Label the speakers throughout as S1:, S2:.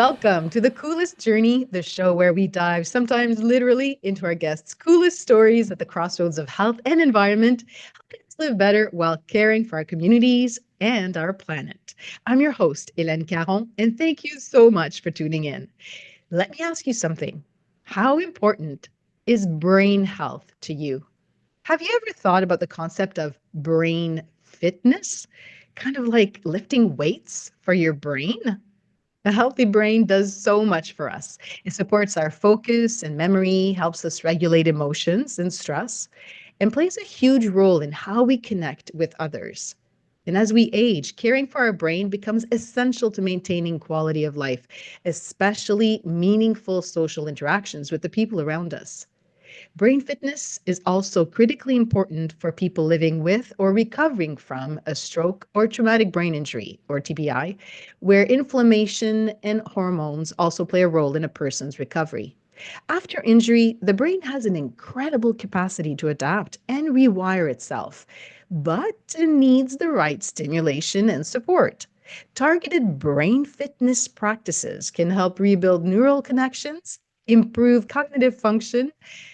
S1: Welcome to The Coolest Journey, the show where we dive, sometimes literally, into our guests' coolest stories at the crossroads of health and environment, helping us live better while caring for our communities and our planet. I'm your host, Hélène Caron, and thank you so much for tuning in. Let me ask you something. How important is brain health to you? Have you ever thought about the concept of brain fitness? Kind of like lifting weights for your brain? A healthy brain does so much for us. It supports our focus and memory, helps us regulate emotions and stress, and plays a huge role in how we connect with others. And as we age, caring for our brain becomes essential to maintaining quality of life, especially meaningful social interactions with the people around us. Brain fitness is also critically important for people living with or recovering from a stroke or traumatic brain injury, or TBI, where inflammation and hormones also play a role in a person's recovery. After injury, the brain has an incredible capacity to adapt and rewire itself, but it needs the right stimulation and support. Targeted brain fitness practices can help rebuild neural connections, improve cognitive function,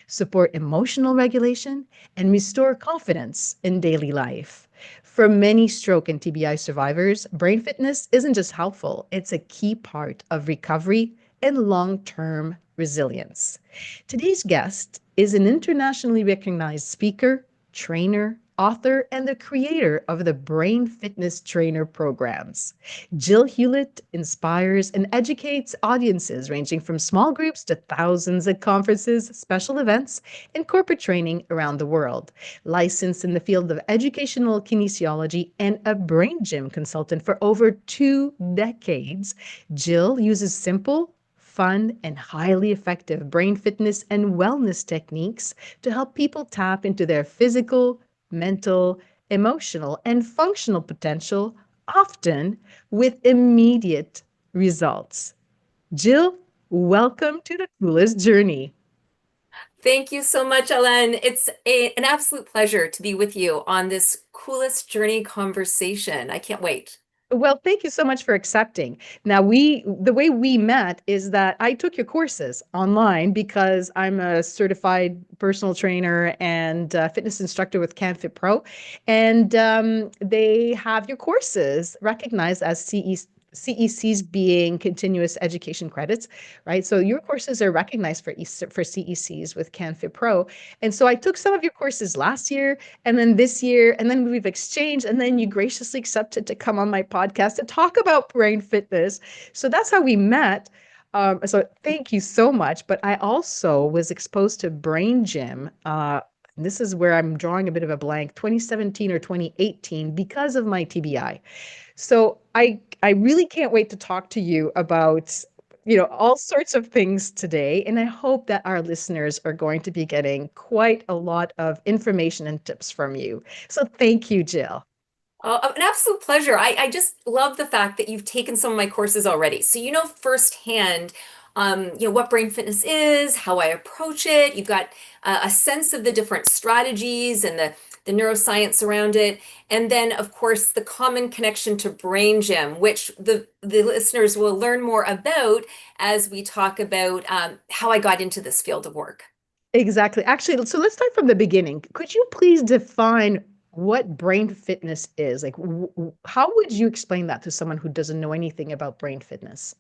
S1: support emotional regulation, and restore confidence in daily life. For many stroke and TBI survivors, brain fitness isn't just helpful, it's a key part of recovery and long term resilience. Today's guest is an internationally recognized speaker, trainer, author, and the creator of the Brain Fitness Trainer programs. Jill Hewlett inspires and educates audiences ranging from small groups to thousands at conferences, special events, and corporate training around the world. Licensed in the field of educational kinesiology and a brain gym consultant for over 2 decades, Jill uses simple, fun, and highly effective brain fitness and wellness techniques to help people tap into their physical, mental, emotional, and functional potential, often with immediate results. Jill, welcome to the coolest journey.
S2: Thank you so much, Ellen. It's an absolute pleasure to be with you on this coolest journey conversation. I can't wait.
S1: Well, thank you so much for accepting. Now, the way we met is that I took your courses online because I'm a certified personal trainer and fitness instructor with CanFit Pro, and they have your courses recognized as CECs being continuous education credits, right? So your courses are recognized for CECs with CanFit Pro, and so I took some of your courses last year and then this year, and then we've exchanged, and then you graciously accepted to come on my podcast to talk about brain fitness. So that's how we met. So thank you so much. But I also was exposed to Brain Gym. And this is where I'm drawing a bit of a blank, 2017 or 2018, because of my TBI. So I really can't wait to talk to you about all sorts of things today, and I hope that our listeners are going to be getting quite a lot of information and tips from you. So thank you, Jill.
S2: An absolute pleasure. I just love the fact that you've taken some of my courses already. So you know firsthand, what brain fitness is, how I approach it. You've got a sense of the different strategies and the neuroscience around it. And then, of course, the common connection to Brain Gym, which the listeners will learn more about as we talk about how I got into this field of work.
S1: Exactly. Actually, so let's start from the beginning. Could you please define what brain fitness is? Like, how would you explain that to someone who doesn't know anything about brain fitness?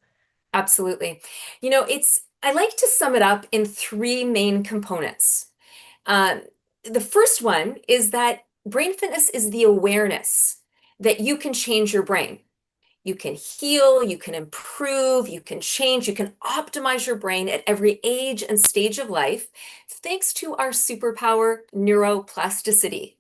S2: Absolutely. I like to sum it up in three main components. Um, the first one is that brain fitness is the awareness that you can change your brain. You can heal, you can improve, you can change, you can optimize your brain at every age and stage of life, thanks to our superpower, neuroplasticity.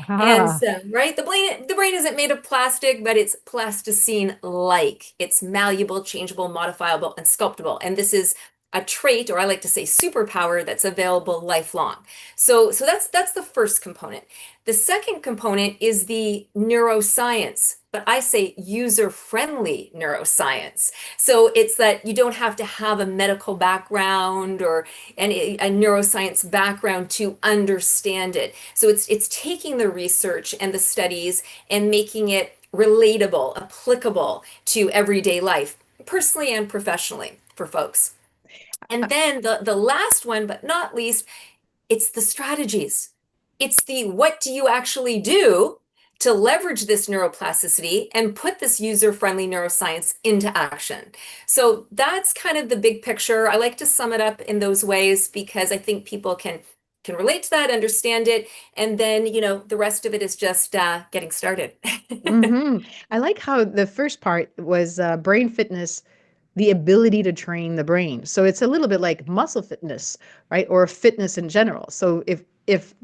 S2: And
S1: Ah,
S2: so, right, the brain isn't made of plastic, but it's plasticine-like. It's malleable, changeable, modifiable, and sculptable. And this is a trait, or I like to say superpower, that's available lifelong. So that's the first component. The second component is the neuroscience, but I say user-friendly neuroscience. So it's that you don't have to have a medical background or a neuroscience background to understand it. So it's taking the research and the studies and making it relatable, applicable to everyday life. personally and professionally for folks. And then the last one, but not least, it's the strategies. It's the what do you actually do to leverage this neuroplasticity and put this user-friendly neuroscience into action. So that's kind of the big picture. I like to sum it up in those ways because I think people can relate to that, understand it, and then, the rest of it is just getting started.
S1: I like how the first part was brain fitness, the ability to train the brain. So it's a little bit like muscle fitness, right? Or fitness in general. So if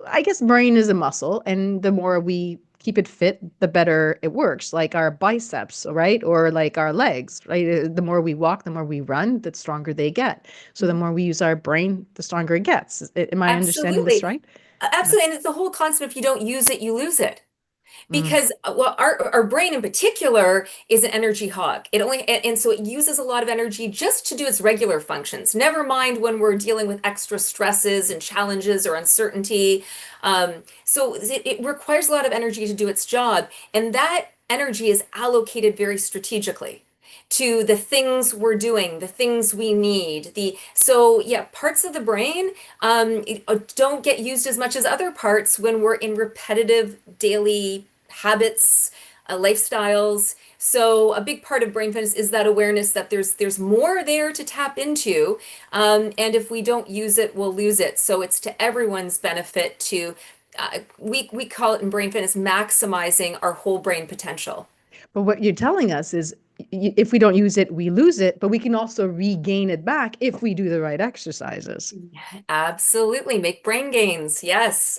S1: I guess brain is a muscle, and the more we keep it fit, the better it works. Like our biceps, right? Or like our legs, right? The more we walk, the more we run, the stronger they get. So the more we use our brain, the stronger it gets. Am I understanding this
S2: Absolutely.
S1: right? Yeah.
S2: Absolutely. And it's the whole concept, if you don't use it, you lose it.
S1: Mm.
S2: Because well, our brain in particular is an energy hog. It only and so it uses a lot of energy just to do its regular functions. Never mind when we're dealing with extra stresses and challenges or uncertainty. So it requires a lot of energy to do its job, and that energy is allocated very strategically to the things we're doing, the things we need. The so yeah, parts of the brain don't get used as much as other parts when we're in repetitive daily habits, lifestyles. So a big part of brain fitness is that awareness that there's more there to tap into, and if we don't use it, we'll lose it. So it's to everyone's benefit to we call it in brain fitness maximizing our whole brain potential.
S1: But what you're telling us is if we don't use it, we lose it, but we can also regain it back if we do the right exercises.
S2: Absolutely, make brain gains. Yes.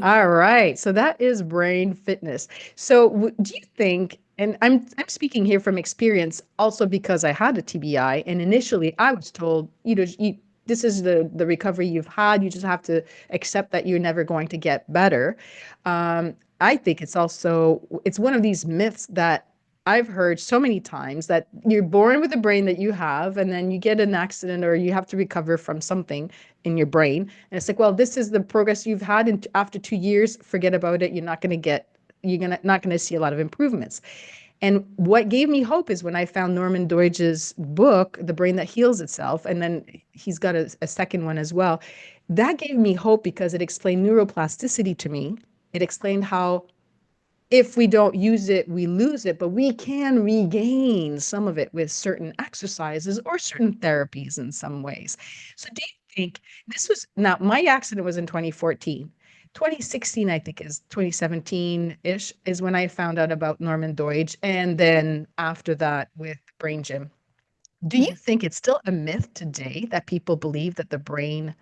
S1: All right. So that is brain fitness. So do you think, and I'm speaking here from experience also because I had a TBI, and initially I was told, this is the recovery you've had. You just have to accept that you're never going to get better. I think it's one of these myths that I've heard so many times, that you're born with the brain that you have, and then you get an accident or you have to recover from something in your brain. And it's like, well, this is the progress you've had, and after 2 years, forget about it. You're not gonna see a lot of improvements. And what gave me hope is when I found Norman Doidge's book, The Brain That Heals Itself, and then he's got a second one as well. That gave me hope because it explained neuroplasticity to me. It explained how if we don't use it, we lose it, but we can regain some of it with certain exercises or certain therapies in some ways. So do you think now my accident was in 2014. 2016, I think, is 2017-ish is when I found out about Norman Doidge. And then after that with Brain Gym. Do you think it's still a myth today that people believe that the brain,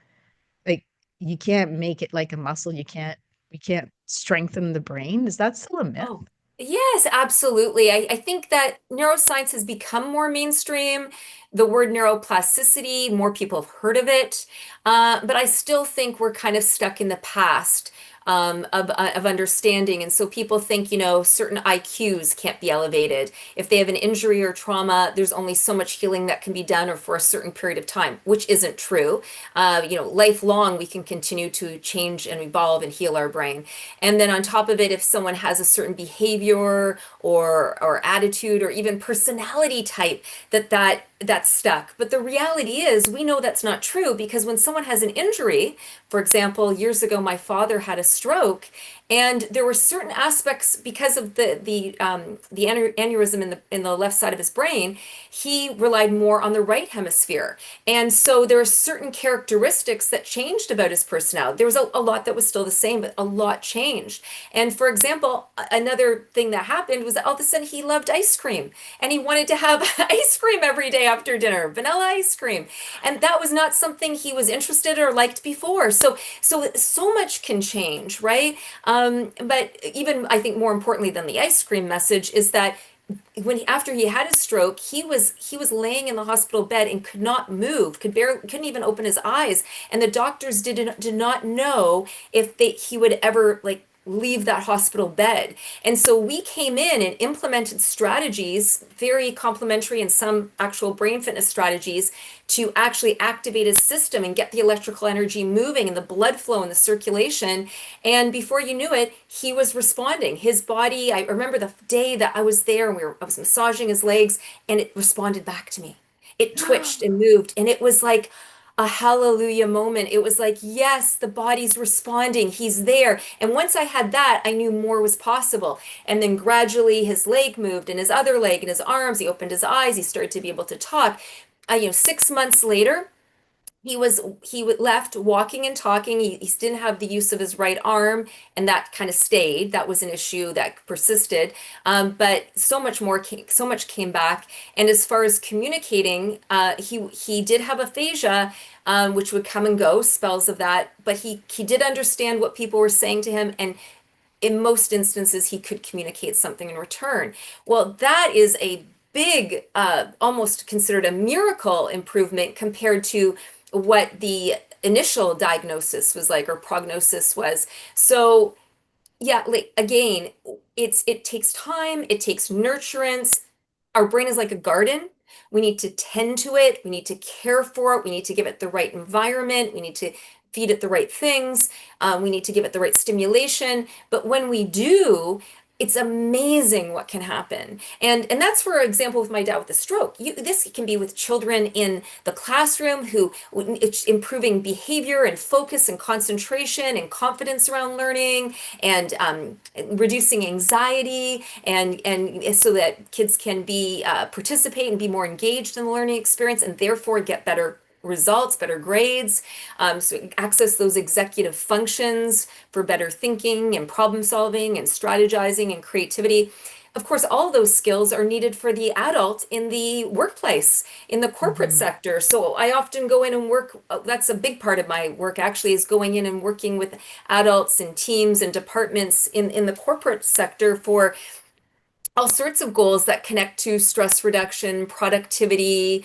S1: like, you can't make it like a muscle, we can't strengthen the brain? Is that still a myth?
S2: Oh, yes, absolutely. I think that neuroscience has become more mainstream. The word neuroplasticity, more people have heard of it. But I still think we're kind of stuck in the past of understanding. And so people think, certain IQs can't be elevated. If they have an injury or trauma, there's only so much healing that can be done or for a certain period of time, which isn't true. Lifelong, we can continue to change and evolve and heal our brain. And then on top of it, if someone has a certain behavior or attitude or even personality type, that's stuck. But the reality is, we know that's not true because when someone has an injury, for example, years ago, my father had a stroke, and there were certain aspects because of the aneurysm in the left side of his brain. He relied more on the right hemisphere, and so there are certain characteristics that changed about his personality. There was a lot that was still the same, but a lot changed. And for example, another thing that happened was that all of a sudden he loved ice cream, and he wanted to have ice cream every day after dinner, vanilla ice cream, and that was not something he was interested or liked before. So much can change, right? But even I think more importantly than the ice cream message is that after he had his stroke, he was laying in the hospital bed and could not move, couldn't even open his eyes, and the doctors did not know if he would ever, like, leave that hospital bed. And so we came in and implemented strategies, very complementary and some actual brain fitness strategies, to actually activate his system and get the electrical energy moving and the blood flow and the circulation. And before you knew it, he was responding. His body, I remember the day that I was there and I was massaging his legs, and it responded back to me. It twitched and moved, and it was like a hallelujah moment. It was like, yes, the body's responding. He's there. And once I had that, I knew more was possible. And then gradually his leg moved and his other leg and his arms. He opened his eyes. He started to be able to talk. 6 months later, left walking and talking. He didn't have the use of his right arm, and that kind of stayed. That was an issue that persisted. But so much came back. And as far as communicating, he did have aphasia, which would come and go, spells of that. But he did understand what people were saying to him, and in most instances, he could communicate something in return. Well, that is a big, almost considered a miracle improvement compared to what the initial diagnosis was like or prognosis was. So, yeah, like again, it takes time, it takes nurturance. Our brain is like a garden. We need to tend to it. We need to care for it. We need to give it the right environment. We need to feed it the right things. We need to give it the right stimulation. But when we do, it's amazing what can happen. And that's for example with my dad with the stroke. This can be with children in the classroom who it's improving behavior and focus and concentration and confidence around learning and reducing anxiety and so that kids can be participate and be more engaged in the learning experience and therefore get better results, better grades, so access those executive functions for better thinking and problem solving and strategizing and creativity. Of course, all those skills are needed for the adult in the workplace, in the corporate
S1: Mhm.
S2: sector. So I often go in and work, that's a big part of my work actually, is going in and working with adults and teams and departments in the corporate sector for all sorts of goals that connect to stress reduction, productivity,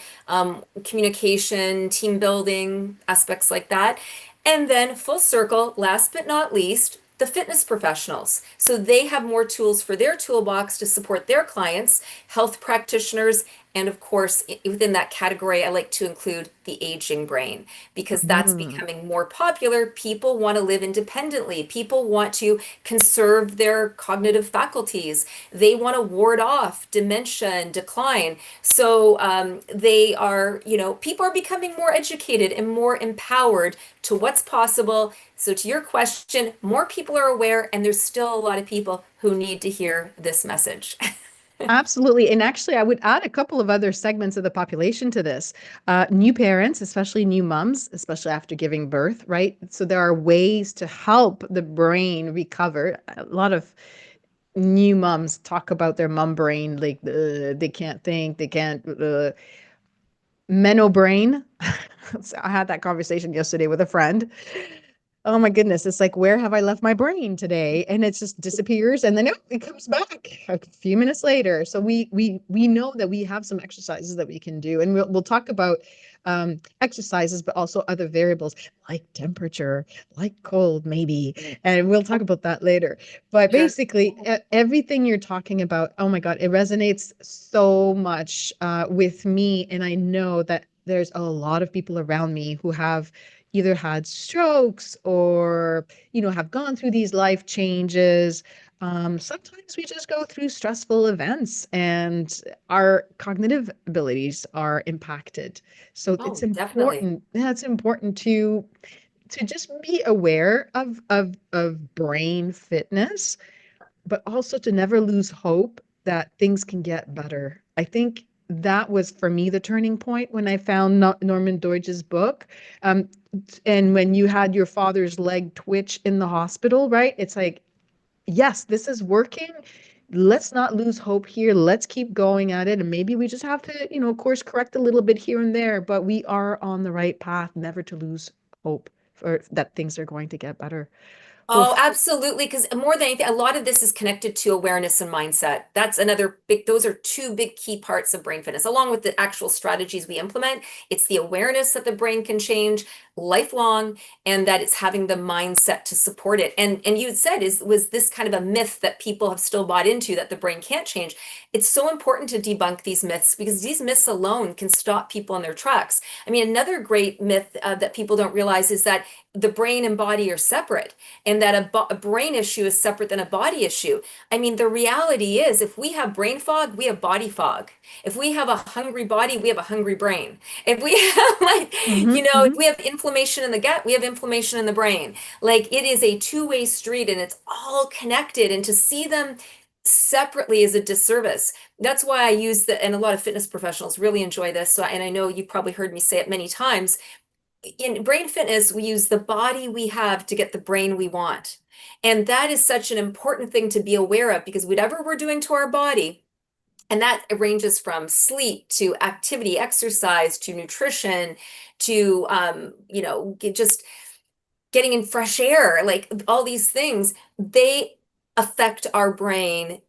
S2: communication, team building, aspects like that. And then, full circle, last but not least, the fitness professionals. So they have more tools for their toolbox to support their clients, health practitioners, and of course, within that category, I like to include the aging brain because that's
S1: Mhm.
S2: becoming more popular. People want to live independently. People want to conserve their cognitive faculties. They want to ward off dementia and decline. So people are becoming more educated and more empowered to what's possible. So, to your question, more people are aware, and there's still a lot of people who need to hear this message.
S1: Absolutely. And actually, I would add a couple of other segments of the population to this. New parents, especially new moms, especially after giving birth, right? So there are ways to help the brain recover. A lot of new moms talk about their mom brain, like they can't think, they can't, menno brain. So I had that conversation yesterday with a friend. Oh my goodness, it's like, where have I left my brain today? And it just disappears, and then it comes back a few minutes later. So we know that we have some exercises that we can do, and we'll talk about exercises, but also other variables like temperature, like cold, maybe, and we'll talk about that later. But
S2: Sure.
S1: basically, everything you're talking about, oh my God, it resonates so much with me, and I know that there's a lot of people around me who have either had strokes or have gone through these life changes. Sometimes we just go through stressful events and our cognitive abilities are impacted. So it's
S2: Oh, definitely.
S1: important. Yeah, it's important to just be aware of brain fitness, but also to never lose hope that things can get better. I think that was for me the turning point when I found Norman Deutsch's book. Um, and when you had your father's leg twitch in the hospital, right? It's like, yes, this is working. Let's not lose hope here. Let's keep going at it. And maybe we just have to, course correct a little bit here and there, but we are on the right path, never to lose hope for that things are going to get better.
S2: Oh, absolutely. Because more than anything, a lot of this is connected to awareness and mindset. That's another big, those are two big key parts of brain fitness, along with the actual strategies we implement. It's the awareness that the brain can change lifelong and that it's having the mindset to support it. And you had said was this kind of a myth that people have still bought into that the brain can't change. It's so important to debunk these myths because these myths alone can stop people in their tracks. I mean, another great myth that people don't realize is that the brain and body are separate and that a brain issue is separate than a body issue. I mean, the reality is if we have brain fog, we have body fog. If we have a hungry body, we have a hungry brain. If we have
S1: Hmm.
S2: if
S1: Hmm.
S2: we have inflammation in the gut, we have inflammation in the brain. Like it is a two-way street and it's all connected. And to see them separately is a disservice. That's why I use and a lot of fitness professionals really enjoy this. So, and I know you've probably heard me say it many times in brain fitness, we use the body we have to get the brain we want. And that is such an important thing to be aware of because whatever we're doing to our body, and that ranges from sleep to activity, exercise to nutrition to, just getting in fresh air, like all these things, they affect our brain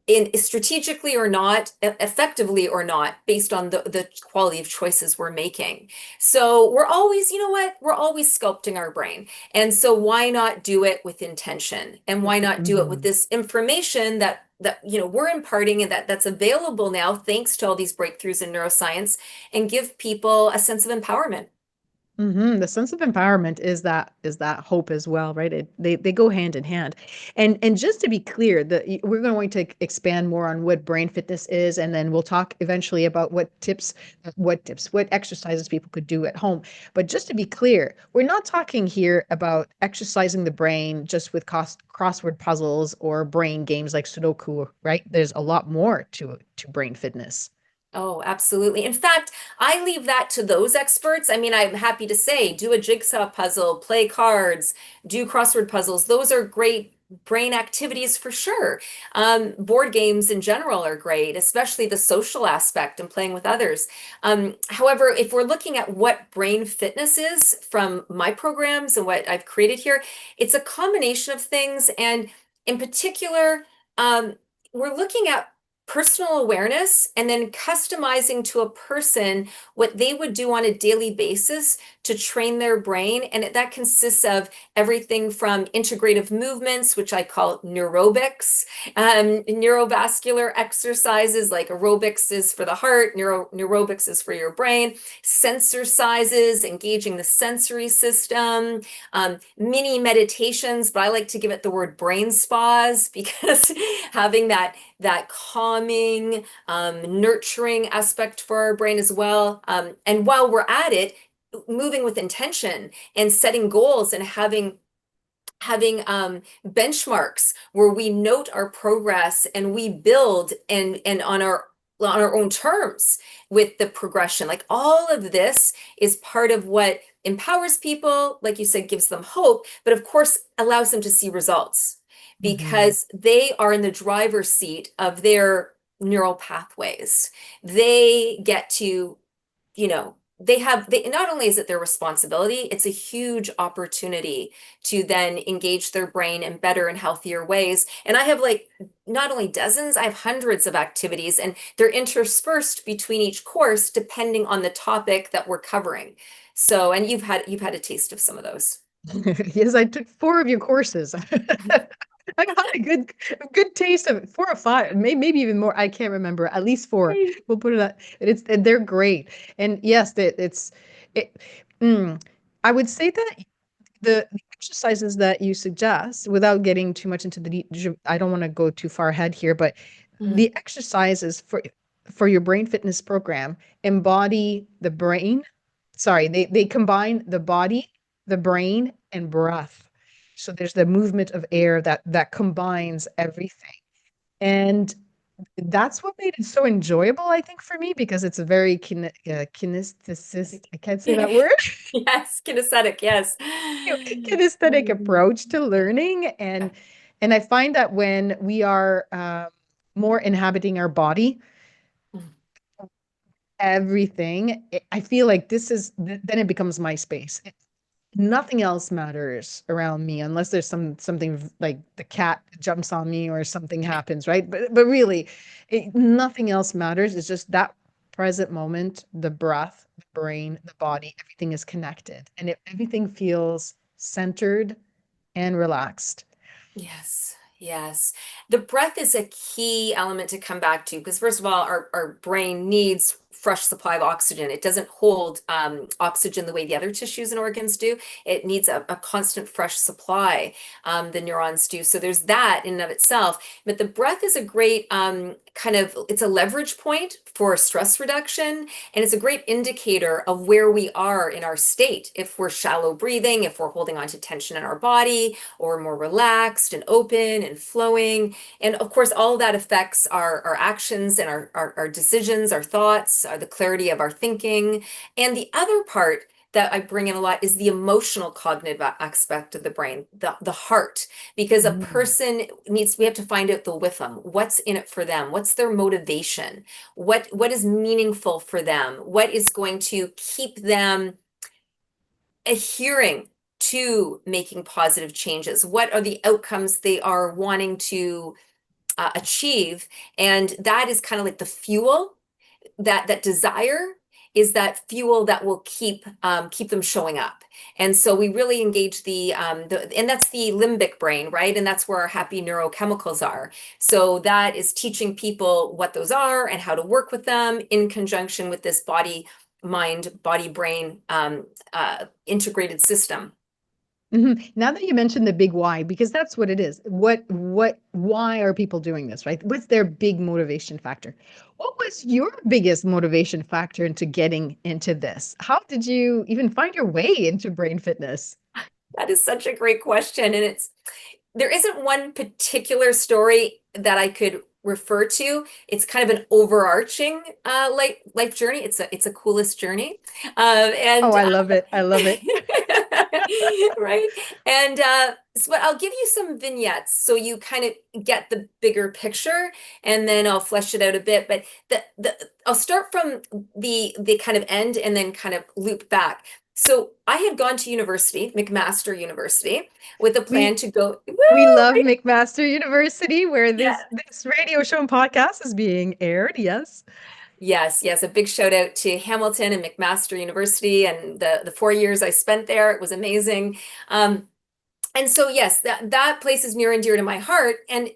S2: in strategically or not, effectively or not, based on the quality of choices we're making. So we're always, you know what, we're always sculpting our brain. And so why not do it with intention? And why not do it with
S1: Hmm.
S2: this information that we're imparting and that's available now thanks to all these breakthroughs in neuroscience and give people a sense of empowerment.
S1: The sense of empowerment is that hope as well, right? They go hand in hand. And just to be clear, we're going to expand more on what brain fitness is, and then we'll talk eventually about what exercises people could do at home. But just to be clear, we're not talking here about exercising the brain just with crossword puzzles or brain games like Sudoku, right? There's a lot more to brain fitness.
S2: Oh, absolutely. In fact, I leave that to those experts. I mean, I'm happy to say do a jigsaw puzzle, play cards, do crossword puzzles. Those are great brain activities for sure. Board games in general are great, especially the social aspect and playing with others. However, if we're looking at what brain fitness is from my programs and what I've created here, it's a combination of things. And in particular, um, we're looking at personal awareness and then customizing to a person what they would do on a daily basis to train their brain. And that consists of everything from integrative movements, which I call neurobics, neurovascular exercises like aerobics is for the heart, neurobics is for your brain, sensorcises, engaging the sensory system, mini meditations, but I like to give it the word brain spas because having that calming, nurturing aspect for our brain as well. And while we're at it, moving with intention and setting goals and having benchmarks where we note our progress and we build and on our own terms with the progression. Like all of this is part of what empowers people, like you said, gives them hope, but of course allows them to see results
S1: Hmm.
S2: because they are in the driver's seat of their neural pathways. They get to they not only is it their responsibility, it's a huge opportunity to then engage their brain in better and healthier ways. And I have like not only dozens, I have hundreds of activities and they're interspersed between each course depending on the topic that we're covering. So, and you've had a taste of some of those.
S1: Yes, I took four of your courses. I got a good taste of it. 4 or 5, maybe even more. I can't remember. At least four. We'll put it at. They're great. And yes, it. mm, I would say that the exercises that you suggest, without getting too much into I don't want to go too far ahead here, but
S2: Mhm.
S1: the exercises for your brain fitness program embody the brain. Sorry, they combine the body, the brain, and breath. So there's the movement of air that combines everything. And that's what made it so enjoyable, I think, for me, because it's a very kinesthetic, I can't say that word,
S2: Yes, kinesthetic, yes.
S1: kinesthetic approach to learning. And I find that when we are more inhabiting our body, everything, I feel like then it becomes my space. Nothing else matters around me unless there's something like the cat jumps on me or something happens, right? But really, nothing else matters. It's just that present moment, the breath, the brain, the body, everything is connected, and everything feels centered and relaxed.
S2: Yes, yes. The breath is a key element to come back to because, first of all, our brain needs fresh supply of oxygen. It doesn't hold oxygen the way the other tissues and organs do. It needs a constant fresh supply, the neurons do. So there's that in and of itself. But the breath is a great kind of, it's a leverage point for stress reduction. And it's a great indicator of where we are in our state. If we're shallow breathing, if we're holding on to tension in our body, or more relaxed and open and flowing. And of course, all of that affects our actions and our decisions, our thoughts, the clarity of our thinking. And the other part that I bring in a lot is the emotional cognitive aspect of the brain, the heart, because a
S1: Mm.
S2: person needs, we have to find out the with them. What's in it for them? What's their motivation? What is meaningful for them? What is going to keep them adhering to making positive changes? What are the outcomes they are wanting to achieve? And that is kind of like the fuel, that desire is that fuel that will keep them showing up. And so we really engage and that's the limbic brain, right? And that's where our happy neurochemicals are. So that is teaching people what those are and how to work with them in conjunction with this body brain integrated system.
S1: Now that you mentioned the big why, because that's what it is. Why are people doing this, right? What's their big motivation factor? What was your biggest motivation factor into getting into this? How did you even find your way into brain fitness?
S2: That is such a great question. And there isn't one particular story that I could refer to. It's kind of an overarching life journey. It's a coolest journey.
S1: Oh,
S2: And
S1: I love it. I love it.
S2: right. And so I'll give you some vignettes so you kind of get the bigger picture, and then I'll flesh it out a bit. But I'll start from the kind of end and then kind of loop back. So I had gone to university, McMaster University, with a plan
S1: We
S2: to go. Woo,
S1: we love
S2: right?
S1: McMaster University, where
S2: Yeah.
S1: this radio show and podcast is being aired. Yes.
S2: Yes, yes, a big shout out to Hamilton and McMaster University and the 4 years I spent there. It was amazing. Um, and so yes, that place is near and dear to my heart, and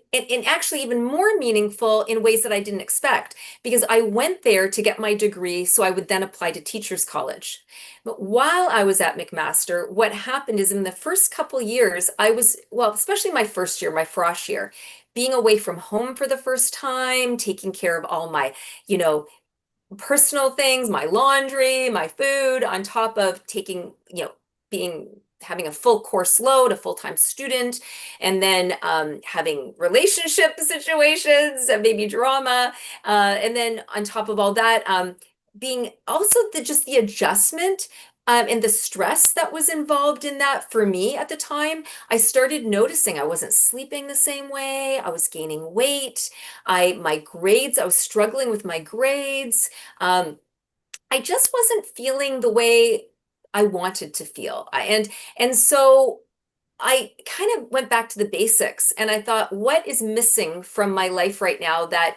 S2: actually even more meaningful in ways that I didn't expect, because I went there to get my degree so I would then apply to teachers college. But while I was at McMaster, what happened is in the first couple years I was, well, especially my first year, my frosh year, being away from home for the first time, taking care of all my, you know, personal things, my laundry, my food, on top of taking, being having a full course load, a full-time student, and then having relationship situations, maybe drama, and then on top of all that, being also just the adjustment and the stress that was involved in that for me at the time. I started noticing I wasn't sleeping the same way. I was gaining weight. My grades, I was struggling with my grades. Um, I just wasn't feeling the way I wanted to feel. And so I kind of went back to the basics and I thought, what is missing from my life right now that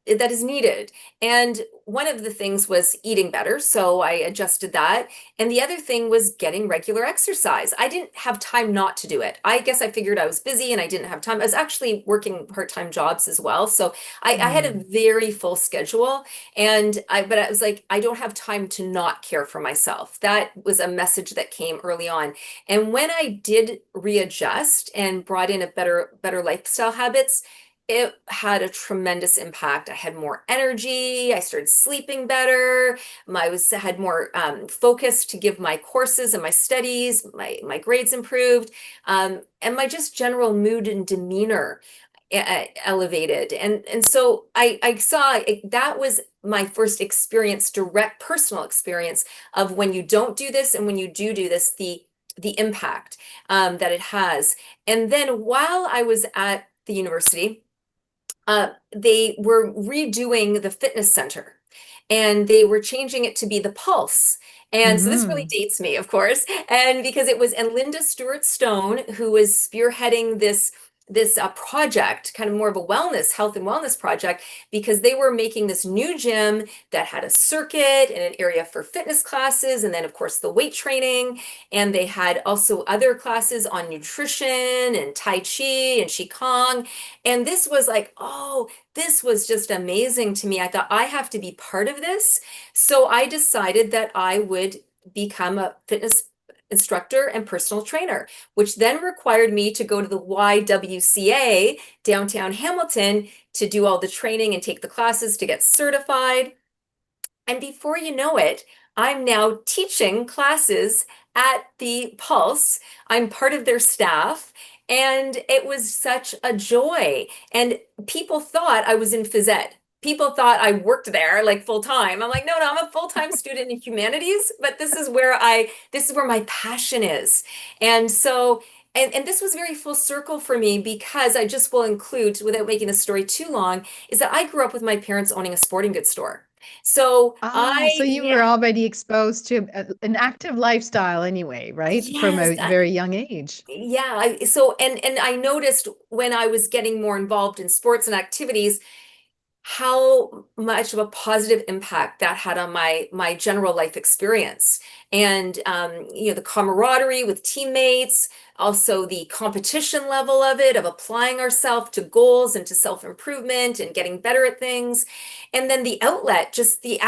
S2: is needed? And one of the things was eating better, so I adjusted that. And the other thing was getting regular exercise. I didn't have time not to do it. I guess I figured I was busy and I didn't have time. I was actually working part-time jobs as well. So I had a
S1: Mm.
S2: very full schedule, but I was like, I don't have time to not care for myself. That was a message that came early on. And when I did readjust and brought in a better lifestyle habits, it had a tremendous impact. I had more energy. I started sleeping better. Had more focus to give my courses and my studies. My grades improved, and my just general mood and demeanor elevated. And so I saw that was my first experience, direct personal experience of when you don't do this and when you do this, the impact that it has. And then while I was at the university, they were redoing the fitness center. and they were changing it to be the Pulse. And so this really
S1: Hmm.
S2: dates me, of course, and because it was and Linda Stewart Stone who was spearheading this project, kind of more of a wellness, health and wellness project, because they were making this new gym that had a circuit and an area for fitness classes, and then of course the weight training, and they had also other classes on nutrition and Tai Chi and Qigong, and this was like, oh, this was just amazing to me. I thought I have to be part of this, so I decided that I would become a fitness instructor and personal trainer, which then required me to go to the YWCA downtown Hamilton to do all the training and take the classes to get certified. And before you know it, I'm now teaching classes at the Pulse. I'm part of their staff, and it was such a joy. And people thought I was in phys ed. People thought I worked there like full time. I'm like, no, no, I'm a full-time student in humanities, but this is where my passion is. And so, and this was very full circle for me because I just will include, without making the story too long, is that I grew up with my parents owning a sporting goods store. So
S1: Ah, so you were
S2: yeah,
S1: already exposed to an active lifestyle anyway, right? From
S2: yes,
S1: a very young age.
S2: yeah. So and I noticed when I was getting more involved in sports and activities, how much of a positive impact that had on my general life experience, and the camaraderie with teammates, also the competition level of it, of applying ourselves to goals and to self-improvement and getting better at things, and then the outlet, just the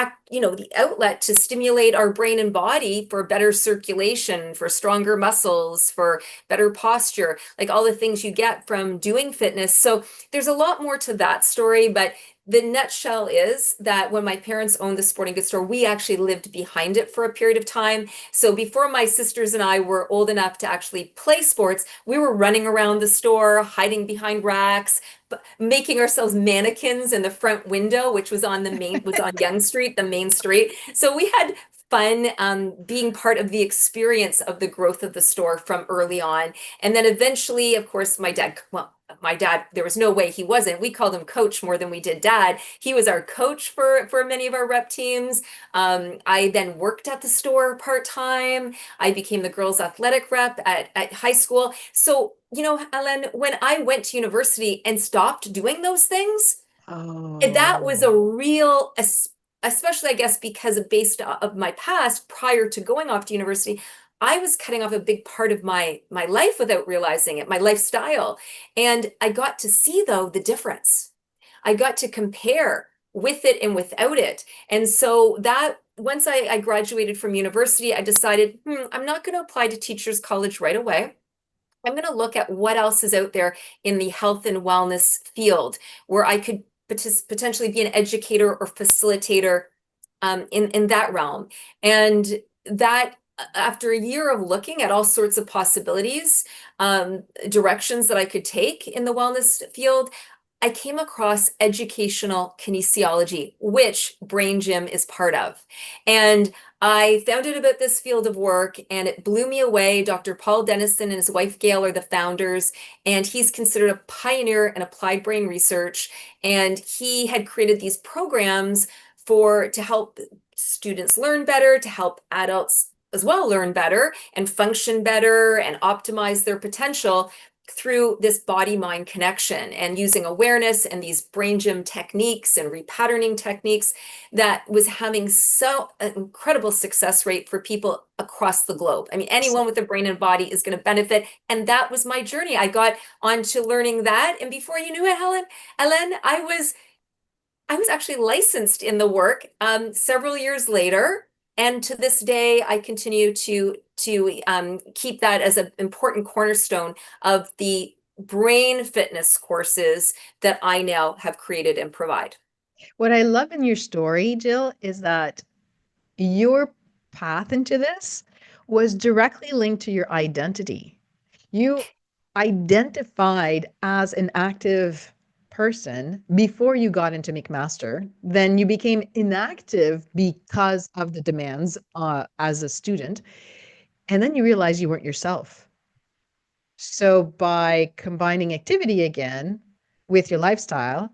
S2: outlet to stimulate our brain and body for better circulation, for stronger muscles, for better posture, like all the things you get from doing fitness. So there's a lot more to that story, but the nutshell is that when my parents owned the sporting goods store, we actually lived behind it for a period of time. So before my sisters and I were old enough to actually play sports, we were running around the store, hiding behind racks, making ourselves mannequins in the front window, which was on Young Street, the main street. So we had fun being part of the experience of the growth of the store from early on. And then eventually, of course, my dad, there was no way he wasn't. We called him coach more than we did dad. He was our coach for many of our rep teams. I then worked at the store part-time. I became the girls athletic rep at high school. So, Ellen, when I went to university and stopped doing those things, that was a
S1: Oh.
S2: real, especially I guess because based of my past prior to going off to university, I was cutting off a big part of my life without realizing it, my lifestyle. And I got to see though the difference. I got to compare with it and without it. And so that once I graduated from university, I decided, I'm not going to apply to teachers college right away. I'm going to look at what else is out there in the health and wellness field where I could potentially be an educator or facilitator in that realm. And that after a year of looking at all sorts of possibilities, directions that I could take in the wellness field, I came across educational kinesiology, which Brain Gym is part of. And I found out about this field of work and it blew me away. Dr. Paul Dennison and his wife Gail are the founders, and he's considered a pioneer in applied brain research. And he had created these programs to help students learn better, to help adults as well learn better and function better and optimize their potential through this body mind connection and using awareness and these brain gym techniques and repatterning techniques that was having so an incredible success rate for people across the globe. I mean, anyone with a brain and body is going to benefit. And that was my journey. I got onto learning that. And before you knew it, Ellen, I was actually licensed in the work several years later, and to this day, I continue to keep that as an important cornerstone of the brain fitness courses that I now have created and provide.
S1: What I love in your story, Jill, is that your path into this was directly linked to your identity. You identified as an active person before you got into McMaster. Then you became inactive because of the demands as a student. And then you realized you weren't yourself. So by combining activity again with your lifestyle,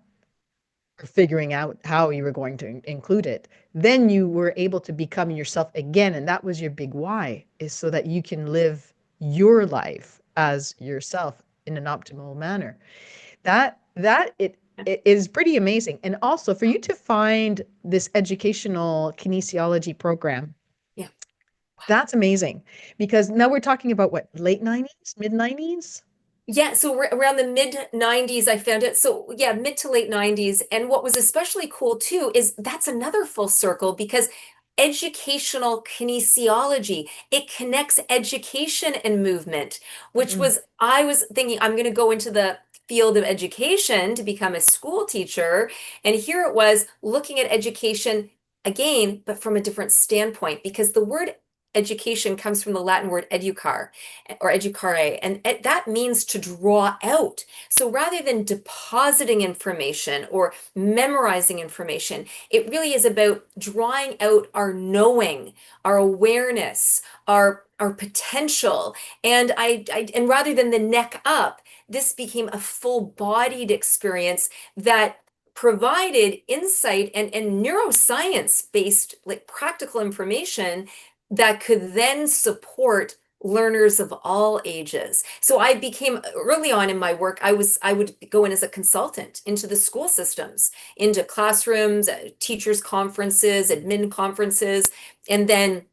S1: or figuring out how you were going to include it. Then you were able to become yourself again. And that was your big why, is so that you can live your life as yourself in an optimal manner. It is pretty amazing. And also for you to find this educational kinesiology program,
S2: Yeah.
S1: that's amazing. Because now we're talking about what, late 90s, mid 90s?
S2: Yeah, so around the mid 90s, I found it. So, yeah, mid to late 90s. And what was especially cool too is that's another full circle because educational kinesiology, it connects education and movement, which
S1: Mm-hmm.
S2: was, I was thinking, I'm going to go into the field of education to become a school teacher. And here it was looking at education again, but from a different standpoint, because the word education comes from the Latin word educar or educare, and that means to draw out. So rather than depositing information or memorizing information, it really is about drawing out our knowing, our awareness, our potential. And rather than the neck up, this became a full-bodied experience that provided insight and neuroscience based like practical information that could then support learners of all ages. So I became early on in my work, I would go in as a consultant into the school systems, into classrooms, teachers conferences, admin conferences, and then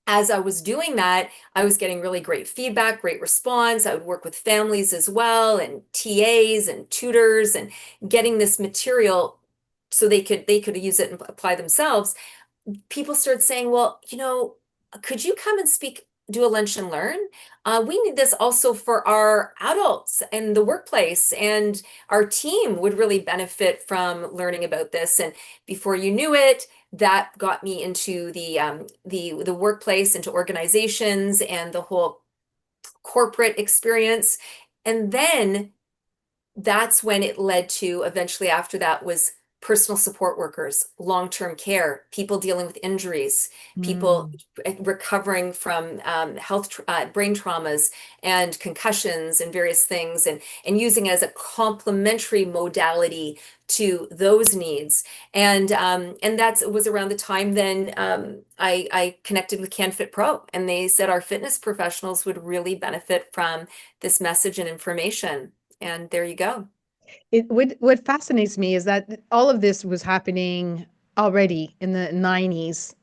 S2: as I was doing that, I was getting really great feedback, great response. I would work with families as well and TAs and tutors and getting this material so they could use it and apply themselves. People started saying, well, could you come and speak, do a lunch and learn? We need this also for our adults and the workplace, and our team would really benefit from learning about this. And before you knew it, that got me into the workplace, into organizations, and the whole corporate experience. And then that's when it led to eventually after that was personal support workers, long-term care, people dealing with injuries, people
S1: Mm.
S2: recovering from brain traumas and concussions and various things, and using it as a complementary modality to those needs. And that was around the time then I connected with CanFit Pro, and they said our fitness professionals would really benefit from this message and information. And there you go.
S1: What fascinates me is that all of this was happening already in the 90s.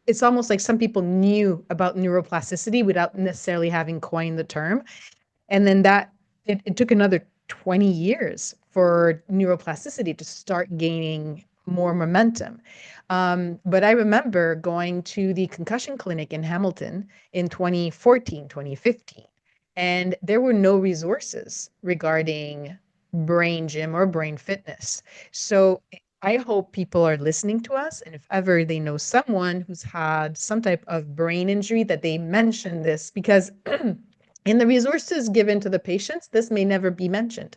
S1: It's almost like some people knew about neuroplasticity without necessarily having coined the term. And then it took another 20 years for neuroplasticity to start gaining more momentum. But I remember going to the concussion clinic in Hamilton in 2014, 2015, and there were no resources regarding brain gym or brain fitness. So I hope people are listening to us, and if ever they know someone who's had some type of brain injury, that they mention this, because in the resources given to the patients, this may never be mentioned.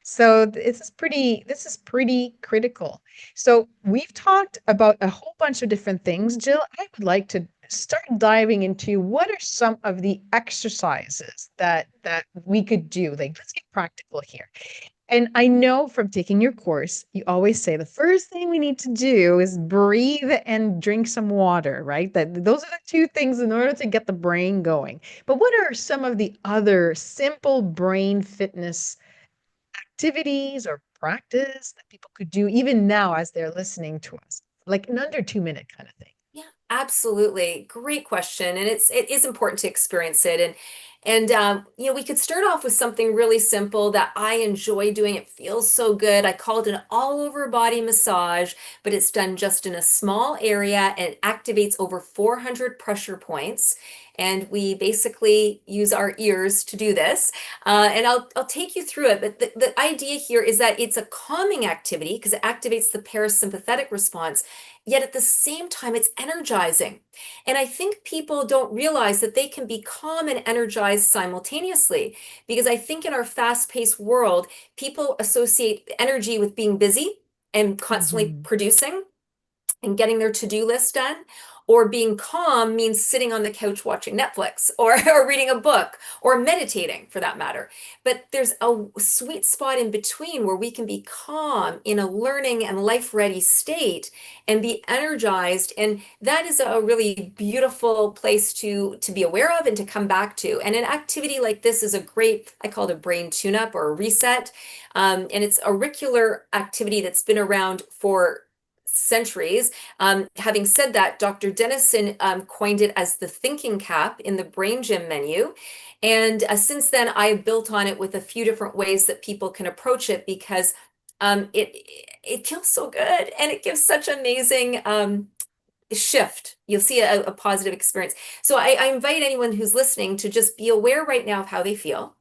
S1: So this is pretty critical. So we've talked about a whole bunch of different things. Jill, I would like to start diving into what are some of the exercises that we could do. Like, let's get practical here. And I know from taking your course, you always say the first thing we need to do is breathe and drink some water, right? That those are the two things in order to get the brain going. But what are some of the other simple brain fitness activities or practice that people could do even now as they're listening to us? Like an under 2 minute kind of thing.
S2: Yeah, absolutely. Great question. And it is important to experience it. And we could start off with something really simple that I enjoy doing. It feels so good. I call it an all over body massage, but it's done just in a small area and it activates over 400 pressure points. And we basically use our ears to do this. And I'll take you through it. But the idea here is that it's a calming activity because it activates the parasympathetic response. Yet at the same time, it's energizing. And I think people don't realize that they can be calm and energized simultaneously. Because I think in our fast paced world, people associate energy with being busy and constantly
S1: Mhm.
S2: producing and getting their to-do list done. Or being calm means sitting on the couch watching Netflix or reading a book or meditating for that matter. But there's a sweet spot in between where we can be calm in a learning and life ready state and be energized. And that is a really beautiful place to be aware of and to come back to. And an activity like this is a great, I call it a brain tune-up or a reset. And it's a auricular activity that's been around for centuries. Having said that, Dr. Dennison coined it as the thinking cap in the brain gym menu. And since then, I've built on it with a few different ways that people can approach it because it feels so good and it gives such amazing shift. You'll see a positive experience. So I invite anyone who's listening to just be aware right now of how they feel.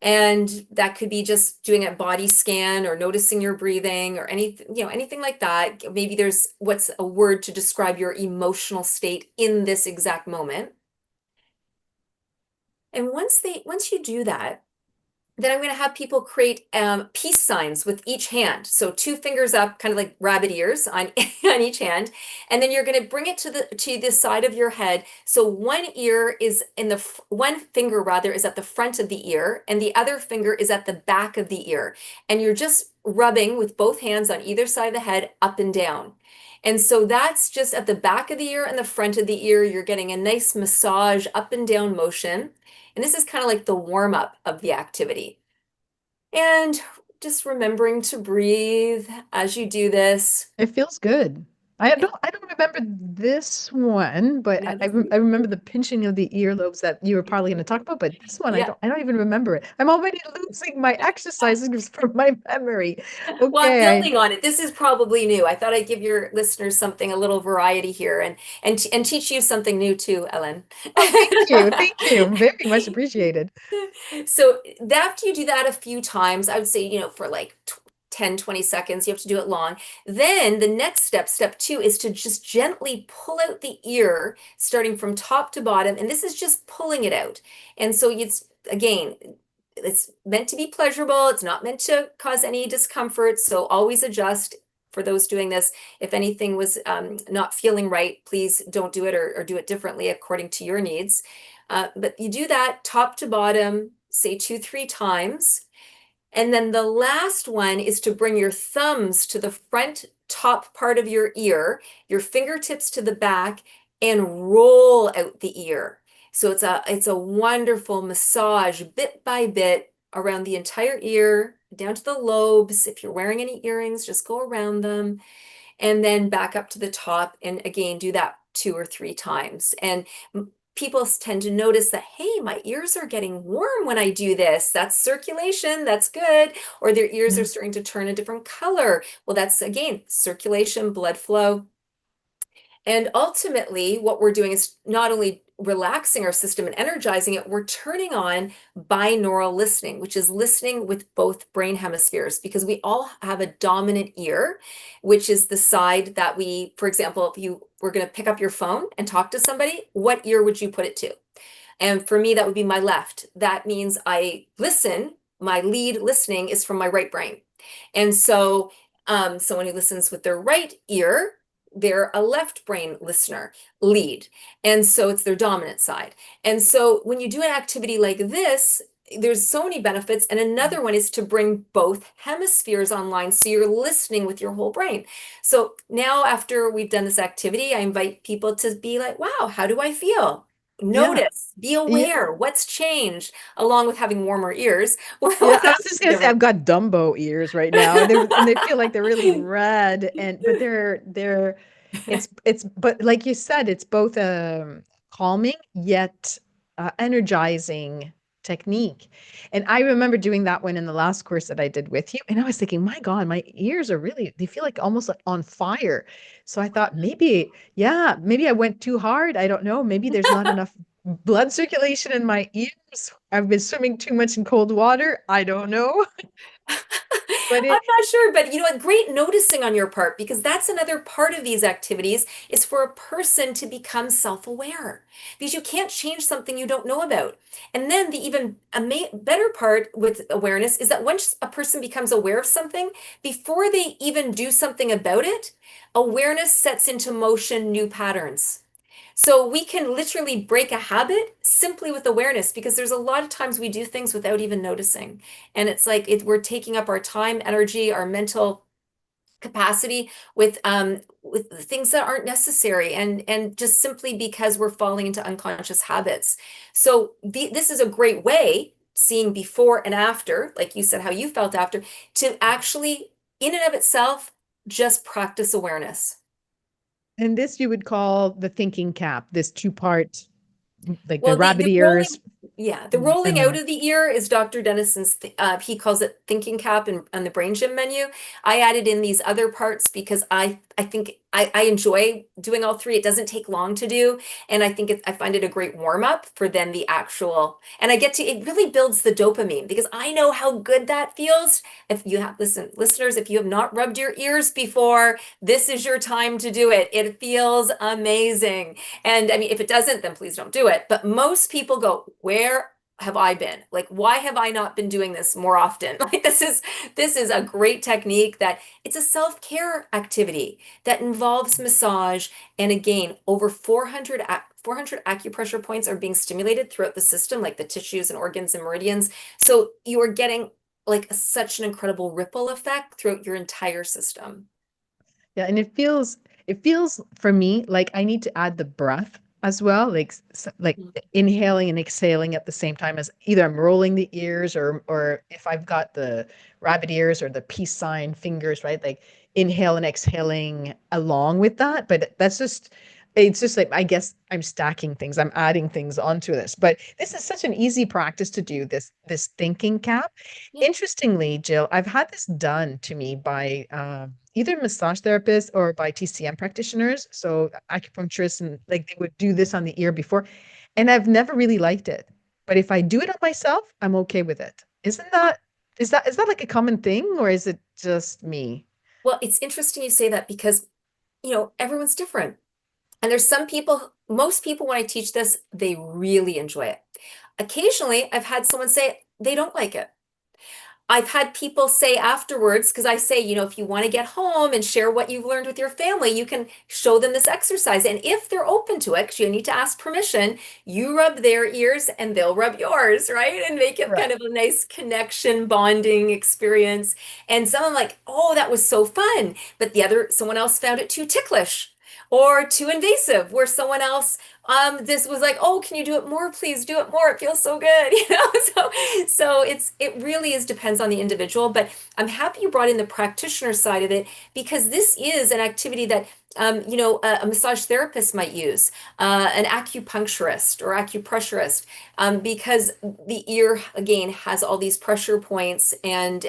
S2: And that could be just doing a body scan or noticing your breathing or anything, anything like that. Maybe there's what's a word to describe your emotional state in this exact moment. And once you do that, then I'm going to have people create peace signs with each hand. So two fingers up, kind of like rabbit ears on, on each hand. And then you're going to bring it to the side of your head. So one ear is one finger rather is at the front of the ear, and the other finger is at the back of the ear. And you're just rubbing with both hands on either side of the head up and down. And so that's just at the back of the ear and the front of the ear. You're getting a nice massage up and down motion. And this is kind of like the warm up of the activity. And just remembering to breathe as you do this.
S1: It feels good. I don't remember this one, but
S2: Yeah,
S1: I remember the pinching of the earlobes that you were probably going to talk about, but this one
S2: yeah.
S1: I don't even remember it. I'm already losing my exercises from my memory.
S2: Well, I'm
S1: Okay,
S2: building on it. This is probably new. I thought I'd give your listeners something, a little variety here, and teach you something new too, Ellen.
S1: oh, thank you. Thank you. Very much appreciated.
S2: So after you do that a few times, I would say, for like 10, 20 seconds, you have to do it long. Then the next step, step two, is to just gently pull out the ear, starting from top to bottom. And this is just pulling it out. And so again, it's meant to be pleasurable. It's not meant to cause any discomfort. So always adjust for those doing this. If anything was not feeling right, please don't do it or do it differently according to your needs. But you do that top to bottom, say 2, 3 times. And then the last one is to bring your thumbs to the front top part of your ear, your fingertips to the back, and roll out the ear. So it's a wonderful massage bit by bit around the entire ear, down to the lobes. If you're wearing any earrings, just go around them and then back up to the top. And again, do that 2 or 3 times. And people tend to notice that, hey, my ears are getting warm when I do this. That's circulation. That's good. Or their ears are
S1: Yeah.
S2: starting to turn a different color. Well, that's again, circulation, blood flow. And ultimately, what we're doing is not only relaxing our system and energizing it, we're turning on binaural listening, which is listening with both brain hemispheres, because we all have a dominant ear, which is the side that for example, if you were going to pick up your phone and talk to somebody, what ear would you put it to? And for me, that would be my left. That means I listen, my lead listening is from my right brain. And so someone who listens with their right ear, they're a left brain listener lead. And so it's their dominant side. And so when you do an activity like this, there's so many benefits. And another one is to bring both hemispheres online. So you're listening with your whole brain. So now after we've done this activity, I invite people to be like, wow, how do I feel?
S1: Yeah.
S2: Notice, be
S1: Yeah.
S2: aware, what's changed, along with having warmer ears.
S1: Yeah,
S2: What
S1: I
S2: else
S1: was just
S2: is
S1: gonna say
S2: different?
S1: I've got Dumbo ears right now, and they feel like they're really red, but they're it's but like you said, it's both calming yet energizing technique. And I remember doing that one in the last course that I did with you, and I was thinking, my God, my ears are really they feel like almost like on fire. So I thought maybe, yeah, maybe I went too hard. I don't know. Maybe there's not enough blood circulation in my ears. I've been swimming too much in cold water. I don't know. But
S2: I'm
S1: it
S2: not sure, but you know what? Great noticing on your part, because that's another part of these activities is for a person to become self-aware, because you can't change something you don't know about. And then the even better part with awareness is that once a person becomes aware of something, before they even do something about it, awareness sets into motion new patterns. So we can literally break a habit simply with awareness, because there's a lot of times we do things without even noticing. And it's like we're taking up our time, energy, our mental capacity with things that aren't necessary, and just simply because we're falling into unconscious habits. So this is a great way, seeing before and after, like you said, how you felt after, to actually, in and of itself, just practice awareness.
S1: and this you would call the thinking cap, this two-part, like the
S2: Well,
S1: rabbit
S2: the rolling,
S1: ears
S2: yeah, the rolling
S1: and
S2: out
S1: the
S2: of the ear is Dr. Dennison's, he calls it thinking cap and on the brain gym menu. I added in these other parts because I think I enjoy doing all three. It doesn't take long to do. And I think I find it a great warm up for then the actual, and I get to, it really builds the dopamine, because I know how good that feels. If you have, listen, listeners, if you have not rubbed your ears before, this is your time to do it. It feels amazing. And I mean, if it doesn't, then please don't do it. But most people go, where have I been? Like, why have I not been doing this more often? Like, this is a great technique that it's a self-care activity that involves massage. And again, over 400 acupressure points are being stimulated throughout the system, like the tissues and organs and meridians. So you are getting like such an incredible ripple effect throughout your entire system.
S1: yeah, and it feels for me like I need to add the breath as well, like like inhaling and exhaling at the same time, as either I'm rolling the ears, or if I've got the rabbit ears or the peace sign fingers, right? Like inhale and exhaling along with that. But that's just it's just like I guess I'm stacking things, I'm adding things onto this. But this is such an easy practice to do, this thinking cap.
S2: Yeah.
S1: Interestingly, Jill, I've had this done to me by either massage therapists or by TCM practitioners. So acupuncturists, and like they would do this on the ear before, and I've never really liked it. But if I do it on myself, I'm okay with it. Isn't that is that like a common thing, or is it just me?
S2: Well, it's interesting you say that, because everyone's different. And there's some people, most people, when I teach this, they really enjoy it. Occasionally, I've had someone say they don't like it. I've had people say afterwards, because I say, if you want to get home and share what you've learned with your family, you can show them this exercise. And if they're open to it, because you need to ask permission, you rub their ears and they'll rub yours, right? And make it
S1: Right.
S2: kind of a nice connection, bonding experience. And someone like, oh, that was so fun. But someone else found it too ticklish or too invasive, where someone else this was like, oh, can you do it more? Please do it more. It feels so good, So it really is depends on the individual. But I'm happy you brought in the practitioner side of it, because this is an activity that a massage therapist might use, an acupuncturist or acupressurist, because the ear again has all these pressure points, and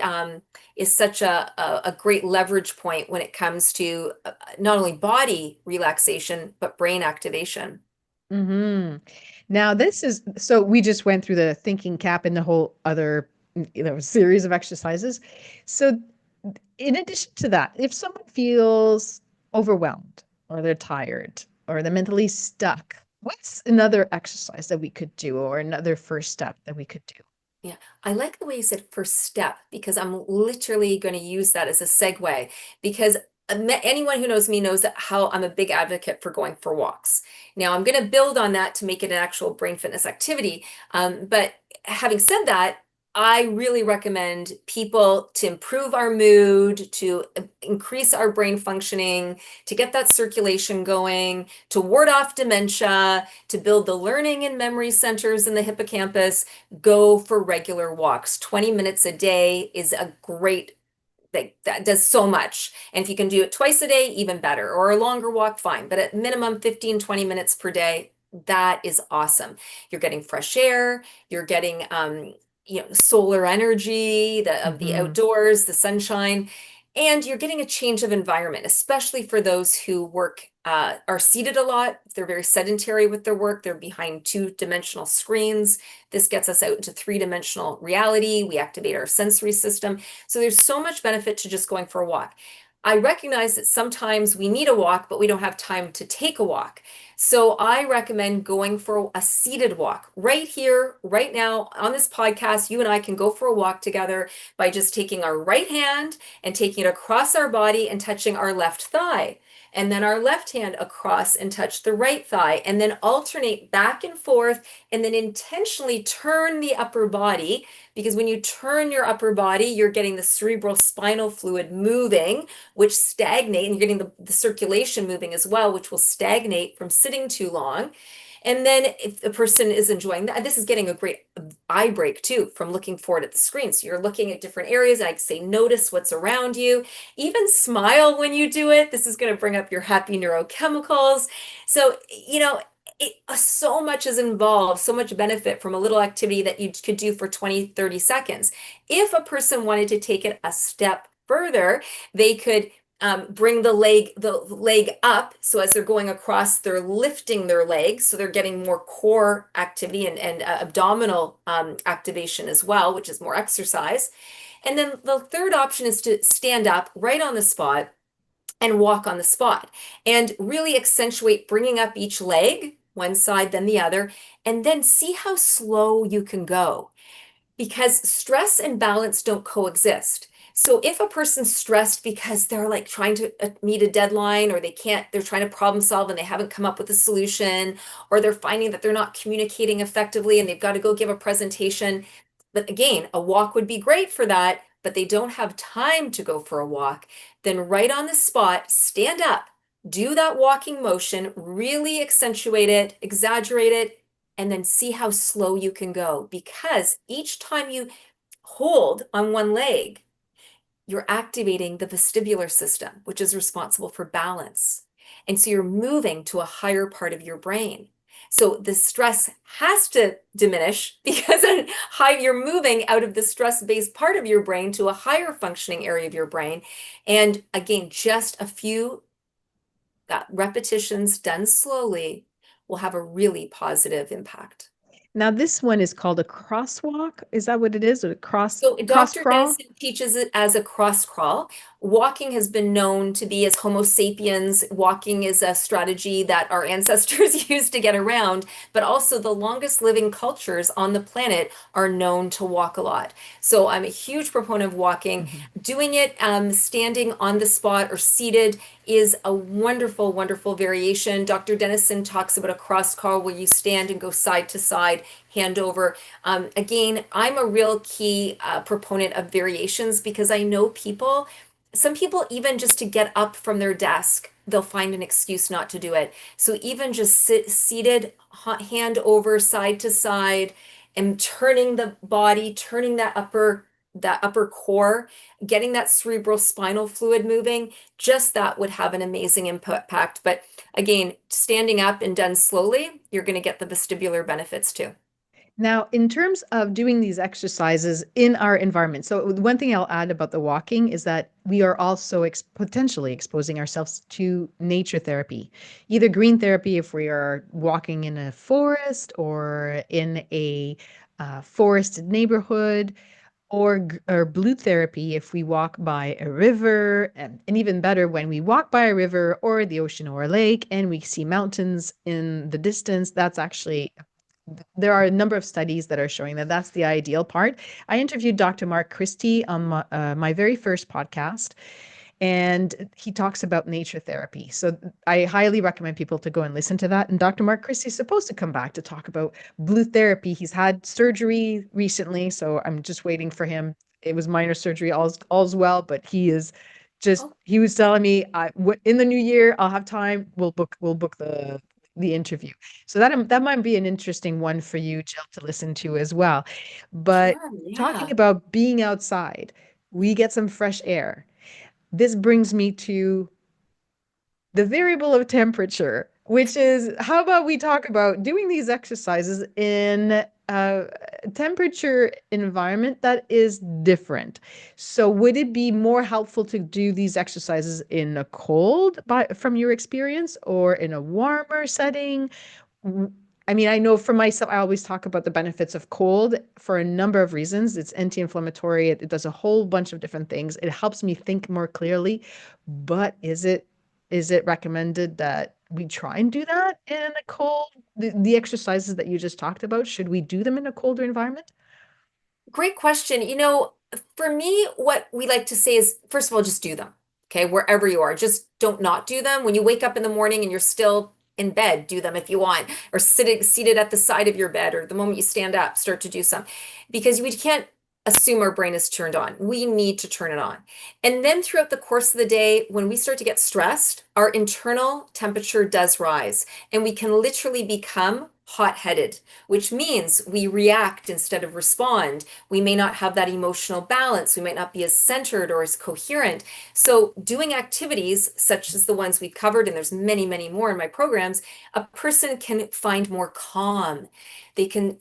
S2: is such a great leverage point when it comes to not only body relaxation but brain activation.
S1: Hmm. Now this is so we just went through the thinking cap and the whole other, series of exercises. So in addition to that, if someone feels overwhelmed or they're tired or they're mentally stuck, what's another exercise that we could do, or another first step that we could do?
S2: Yeah, I like the way you said first step, because I'm literally going to use that as a segue, because anyone who knows me knows that how I'm a big advocate for going for walks. Now, I'm going to build on that to make it an actual brain fitness activity. But having said that, I really recommend people to improve our mood, to increase our brain functioning, to get that circulation going, to ward off dementia, to build the learning and memory centers in the hippocampus. Go for regular walks. 20 minutes a day is a great that does so much. And if you can do it twice a day, even better, or a longer walk, fine. But at minimum 15, 20 minutes per day, that is awesome. You're getting fresh air, you're getting solar energy, of the
S1: Hmm.
S2: outdoors, the sunshine. And you're getting a change of environment, especially for those who work, are seated a lot. If they're very sedentary with their work, they're behind two-dimensional screens. This gets us out into three-dimensional reality. We activate our sensory system. So there's so much benefit to just going for a walk. I recognize that sometimes we need a walk, but we don't have time to take a walk. So I recommend going for a seated walk right here, right now on this podcast. You and I can go for a walk together by just taking our right hand and taking it across our body and touching our left thigh. And then our left hand across and touch the right thigh, and then alternate back and forth, and then intentionally turn the upper body. Because when you turn your upper body, you're getting the cerebral spinal fluid moving, which stagnate, and you're getting the circulation moving as well, which will stagnate from sitting too long. And then if the person is enjoying that, this is getting a great eye break too from looking forward at the screen. So you're looking at different areas. I say, notice what's around you. Even smile when you do it. This is going to bring up your happy neurochemicals. So, so much is involved, so much benefit from a little activity that you could do for 20, 30 seconds. If a person wanted to take it a step further, they could bring the leg up. So as they're going across, they're lifting their legs. So they're getting more core activity and abdominal activation as well, which is more exercise. And then the third option is to stand up right on the spot and walk on the spot and really accentuate bringing up each leg, one side, then the other, and then see how slow you can go, because stress and balance don't coexist. So if a person's stressed because they're like trying to meet a deadline, or they're trying to problem solve and they haven't come up with a solution, or they're finding that they're not communicating effectively and they've got to go give a presentation. But again, a walk would be great for that, but they don't have time to go for a walk. Then right on the spot, stand up, do that walking motion, really accentuate it, exaggerate it, and then see how slow you can go. Because each time you hold on one leg, you're activating the vestibular system, which is responsible for balance. And so you're moving to a higher part of your brain. So the stress has to diminish because you're moving out of the stress-based part of your brain to a higher functioning area of your brain. And again, just a few repetitions done slowly will have a really positive impact.
S1: Now, this one is called a crosswalk. Is that what it is? Or
S2: So
S1: cross
S2: Dr.
S1: crawl?
S2: Dennison teaches it as a cross crawl. Walking has been known to be, as Homo sapiens, walking is a strategy that our ancestors used to get around, but also the longest living cultures on the planet are known to walk a lot. So I'm a huge proponent of walking.
S1: Mhm.
S2: Doing it standing on the spot or seated is a wonderful, wonderful variation. Dr. Dennison talks about a cross crawl where you stand and go side to side, hand over. Again, I'm a real key proponent of variations because I know some people, even just to get up from their desk, they'll find an excuse not to do it. So even just seated, hand over side to side, and turning the body, turning that upper core, getting that cerebral spinal fluid moving, just that would have an amazing impact. But again, standing up and done slowly, you're going to get the vestibular benefits too.
S1: Now, in terms of doing these exercises in our environment, so one thing I'll add about the walking is that we are also potentially exposing ourselves to nature therapy, either green therapy if we are walking in a forest or in a forested neighborhood, or blue therapy if we walk by a river, and even better when we walk by a river or the ocean or a lake and we see mountains in the distance. That's actually, there are a number of studies that are showing that that's the ideal part. I interviewed Dr. Mark Christie on my very first podcast, and he talks about nature therapy. So I highly recommend people to go and listen to that. And Dr. Mark Christie is supposed to come back to talk about blue therapy. He's had surgery recently, so I'm just waiting for him. It was minor surgery, all's well, but he was telling me, in the new year I'll have time. We'll book the interview. So that might be an interesting one for you, Jill, to listen to as well. But
S2: Sure,
S1: talking
S2: yeah.
S1: about being outside, we get some fresh air. This brings me to the variable of temperature, which is, how about we talk about doing these exercises in uh, temperature environment that is different. So would it be more helpful to do these exercises in a cold from your experience or in a warmer setting? I mean, I know for myself, I always talk about the benefits of cold for a number of reasons. It's anti-inflammatory. It does a whole bunch of different things. It helps me think more clearly. But is it recommended that we try and do that in a cold, the exercises that you just talked about? Should we do them in a colder environment?
S2: Great question. For me, what we like to say is, first of all, just do them. Okay, wherever you are, just don't not do them. When you wake up in the morning and you're still in bed, do them if you want, or sitting seated at the side of your bed, or the moment you stand up, start to do some, because we can't assume our brain is turned on. We need to turn it on. And then throughout the course of the day, when we start to get stressed, our internal temperature does rise, and we can literally become hot-headed, which means we react instead of respond. We may not have that emotional balance. We might not be as centered or as coherent. So doing activities such as the ones we've covered, and there's many, many more in my programs, a person can find more calm. They can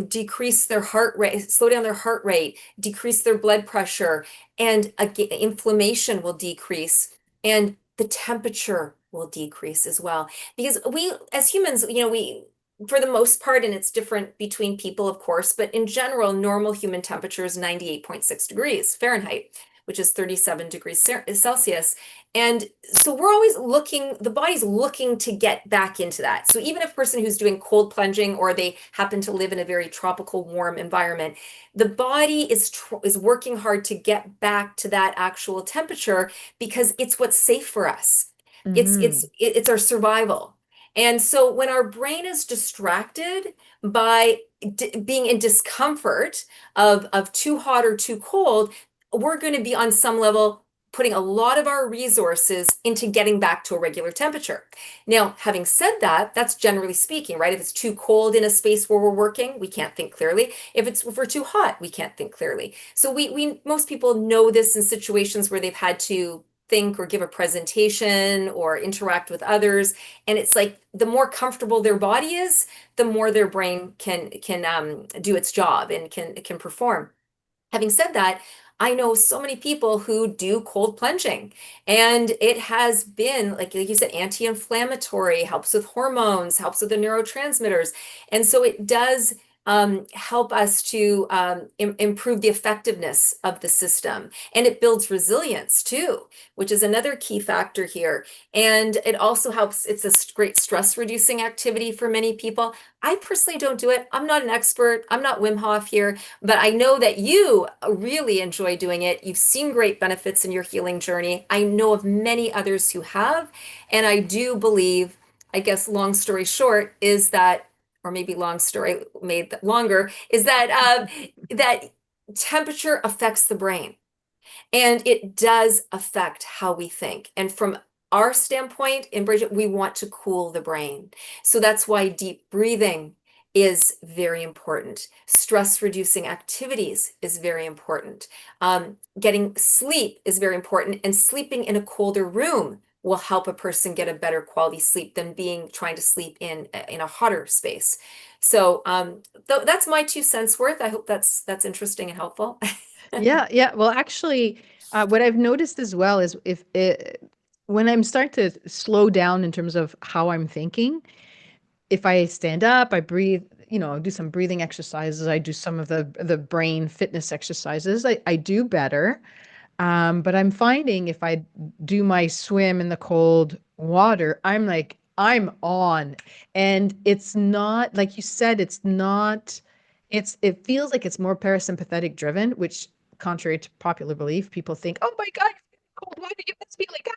S2: decrease their heart rate, slow down their heart rate, decrease their blood pressure, and again, inflammation will decrease, and the temperature will decrease as well. Because we, as humans, we for the most part, and it's different between people, of course, but in general, normal human temperature is 98.6 degrees Fahrenheit, which is 37 degrees Celsius. And so we're always looking, the body's looking to get back into that. So even if a person who's doing cold plunging or they happen to live in a very tropical, warm environment, the body is working hard to get back to that actual temperature because it's what's safe for us. It's our survival. And so when our brain is distracted by being in discomfort of too hot or too cold, we're going to be on some level putting a lot of our resources into getting back to a regular temperature. Now, having said that, that's generally speaking, right? If it's too cold in a space where we're working, we can't think clearly. If we're too hot, we can't think clearly. So we most people know this in situations where they've had to think or give a presentation or interact with others, and it's like the more comfortable their body is, the more their brain can do its job and can perform. Having said that, I know so many people who do cold plunging, and it has been, like you said, anti-inflammatory, helps with hormones, helps with the neurotransmitters. And so it does help us to improve the effectiveness of the system. And it builds resilience too, which is another key factor here. And it also helps, it's a great stress reducing activity for many people. I personally don't do it. I'm not an expert. I'm not Wim Hof here, but I know that you really enjoy doing it. You've seen great benefits in your healing journey. I know of many others who have, and I do believe, I guess, long story short, is that, or maybe long story made longer, is that temperature affects the brain. And it does affect how we think. And from our standpoint in Bridget, we want to cool the brain. So that's why deep breathing is very important. Stress reducing activities is very important. Getting sleep is very important. And sleeping in a colder room will help a person get a better quality sleep than trying to sleep in a hotter space. So that's my 2 cents worth. I hope that's interesting and helpful.
S1: Yeah, yeah. Well, actually, what I've noticed as well is when I'm starting to slow down in terms of how I'm thinking, if I stand up, I breathe, do some breathing exercises, I do some of the brain fitness exercises, I do better. But I'm finding if I do my swim in the cold water, I'm like, I'm on. And it's not, like you said, it's not, it feels like it's more parasympathetic driven, which contrary to popular belief, people think, oh my God, cold water, you must be like,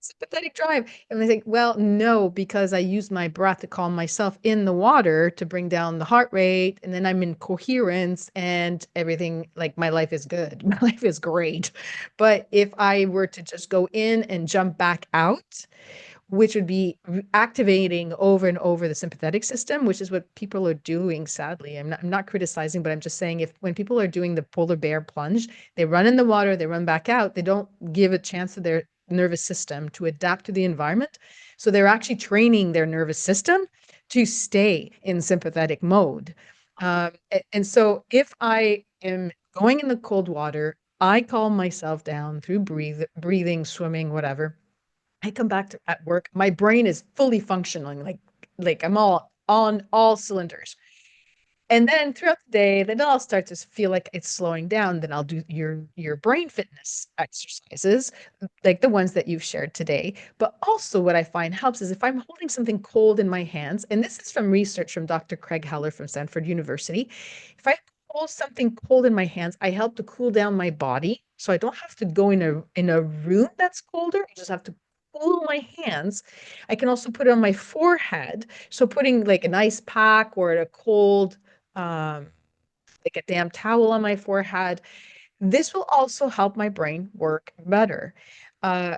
S1: sympathetic drive. And they think, well, no, because I use my breath to calm myself in the water to bring down the heart rate. And then I'm in coherence and everything, like my life is good. My life is great. But if I were to just go in and jump back out, which would be activating over and over the sympathetic system, which is what people are doing, sadly. I'm not criticizing, but I'm just saying if when people are doing the polar bear plunge, they run in the water, they run back out, they don't give a chance to their nervous system to adapt to the environment. So they're actually training their nervous system to stay in sympathetic mode. And so if I am going in the cold water, I calm myself down through breathing, swimming, whatever. I come back to at work, my brain is fully functioning, like I'm all on all cylinders. And then throughout the day, then I'll start to feel like it's slowing down. Then I'll do your brain fitness exercises, like the ones that you've shared today. But also what I find helps is if I'm holding something cold in my hands, and this is from research from Dr. Craig Heller from Stanford University. If I hold something cold in my hands, I help to cool down my body. So I don't have to go in a room that's colder. I just have to cool my hands. I can also put it on my forehead. So putting like an ice pack or a cold um, like a damp towel on my forehead. This will also help my brain work better. Uh,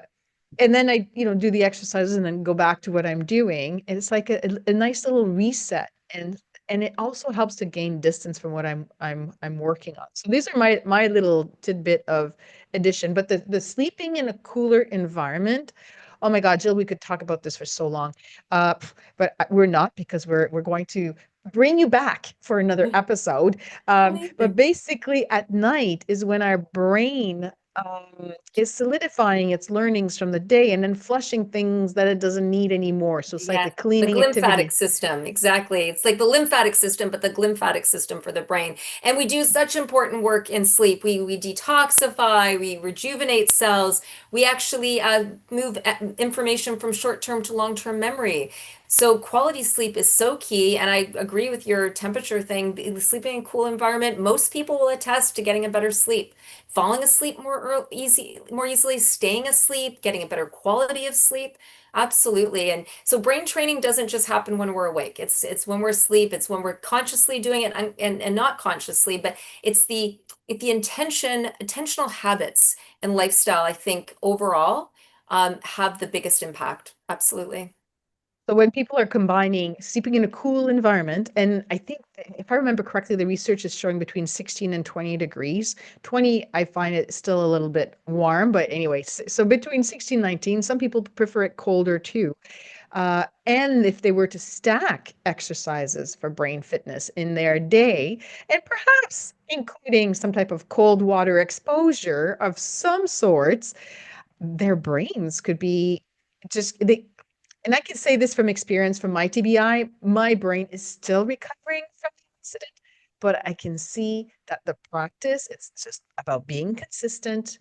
S1: and then I, do the exercises and then go back to what I'm doing. And it's like a nice little reset. And it also helps to gain distance from what I'm working on. So these are my little tidbit of addition. But the sleeping in a cooler environment, oh my God, Jill, we could talk about this for so long. But we're not because we're going to bring you back for another episode. But
S2: Amazing.
S1: basically at night is when our brain is solidifying its learnings from the day and then flushing things that it doesn't need anymore. So it's like
S2: Yeah,
S1: a
S2: the
S1: cleaning
S2: glymphatic
S1: activity.
S2: system, exactly. It's like the lymphatic system, but the glymphatic system for the brain. And we do such important work in sleep. We detoxify, we rejuvenate cells. We actually move information from short-term to long-term memory. So quality sleep is so key. And I agree with your temperature thing. Sleeping in a cool environment, most people will attest to getting a better sleep. Falling asleep more easily, staying asleep, getting a better quality of sleep. Absolutely. And so brain training doesn't just happen when we're awake. It's when we're asleep, it's when we're consciously doing it and not consciously, but it's the intentional habits and lifestyle, I think overall have the biggest impact. Absolutely.
S1: So when people are combining sleeping in a cool environment, and I think if I remember correctly, the research is showing between 16 and 20 degrees. 20, I find it still a little bit warm, but anyway, so between 16 and 19, some people prefer it colder too. And if they were to stack exercises for brain fitness in their day, and perhaps including some type of cold water exposure of some sorts, their brains could be just they and I can say this from experience from my TBI, my brain is still recovering from the incident, but I can see that the practice, it's just about being consistent,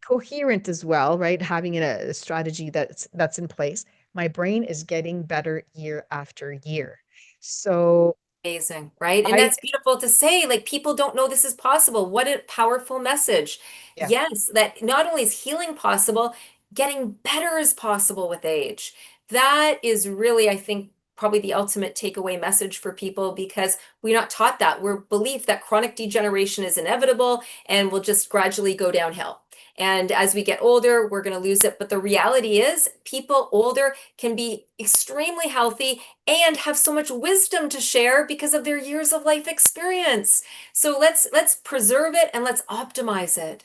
S1: coherent as well, right? Having a strategy that's in place. My brain is getting better year after year. So
S2: Amazing, right? And
S1: I,
S2: that's beautiful to say. Like people don't know this is possible. What a powerful message.
S1: yeah,
S2: Yes, that not only is healing possible, getting better is possible with age. That is really, I think, probably the ultimate takeaway message for people because we're not taught that. We're belief that chronic degeneration is inevitable and will just gradually go downhill. And as we get older, we're going to lose it. But the reality is, people older can be extremely healthy and have so much wisdom to share because of their years of life experience. So let's preserve it and let's optimize it.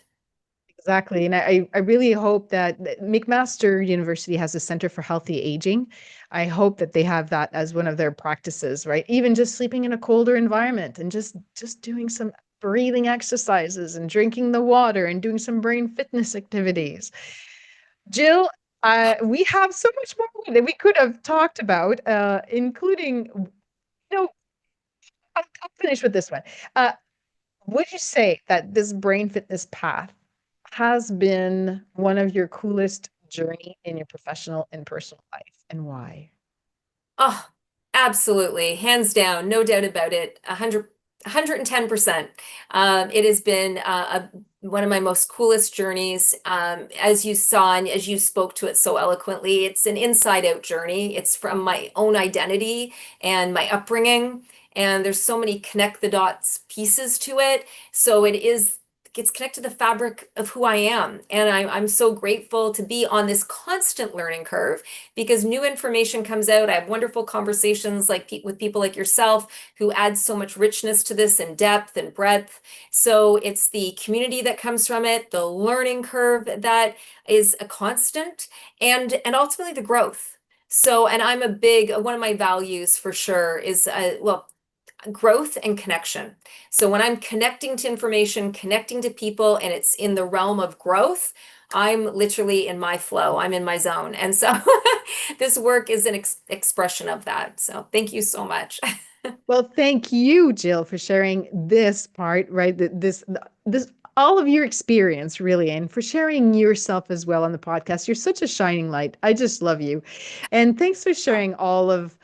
S1: exactly. And I really hope that McMaster University has a Center for Healthy Aging. I hope that they have that as one of their practices, right? Even just sleeping in a colder environment and just doing some breathing exercises and drinking the water and doing some brain fitness activities. Jill, we have so much more that we could have talked about, including, know, I'll finish with this one. Uh, would you say that this brain fitness path has been one of your coolest journey in your professional and personal life, and why?
S2: Oh, absolutely. Hands down, no doubt about it. 110%. It has been one of my most coolest journeys. As you saw and as you spoke to it so eloquently, it's an inside out journey. It's from my own identity and my upbringing. And there's so many connect the dots pieces to it. So it's connected to the fabric of who I am. And I'm so grateful to be on this constant learning curve because new information comes out. I have wonderful conversations with people like yourself who add so much richness to this and depth and breadth. So it's the community that comes from it, the learning curve that is a constant, and ultimately the growth. So, and I'm a big one of my values for sure is well, growth and connection. So when I'm connecting to information, connecting to people, and it's in the realm of growth, I'm literally in my flow. I'm in my zone. And so this work is an expression of that. So thank you so much.
S1: Well, thank you, Jill, for sharing this part, right? This, all of your experience, really, and for sharing yourself as well on the podcast. You're such a shining light. I just love you. And thanks for sharing all of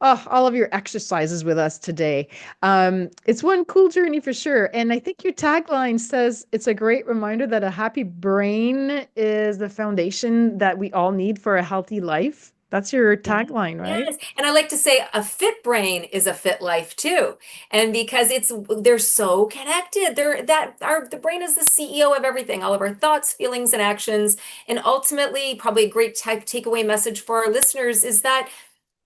S1: your exercises with us today. It's one cool journey for sure. And I think your tagline says it's a great reminder that a happy brain is the foundation that we all need for a healthy life. That's your
S2: Yeah.
S1: tagline, right?
S2: Yes. And I like to say a fit brain is a fit life too. And because they're so connected. The brain is the CEO of everything, all of our thoughts, feelings, and actions. And ultimately, probably a great takeaway message for our listeners is that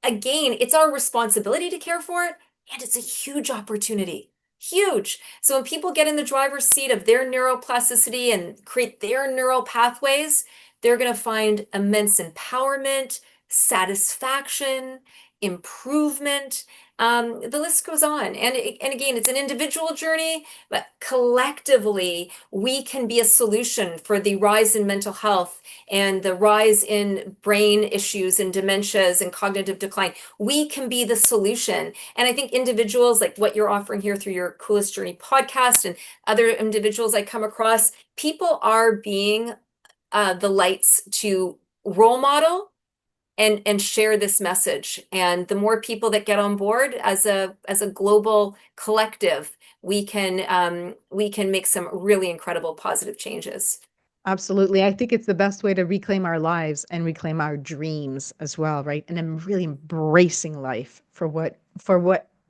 S2: again, it's our responsibility to care for it, and it's a huge opportunity. Huge. So when people get in the driver's seat of their neuroplasticity and create their neural pathways, they're going to find immense empowerment, satisfaction, improvement. The list goes on. And again, it's an individual journey, but collectively, we can be a solution for the rise in mental health and the rise in brain issues and dementias and cognitive decline. We can be the solution. And I think individuals like what you're offering here through your Coolest Journey podcast and other individuals I come across, people are being the lights to role model and share this message. And the more people that get on board as a global collective, we can make some really incredible positive changes.
S1: Absolutely. I think it's the best way to reclaim our lives and reclaim our dreams as well, right? And I'm really embracing life for what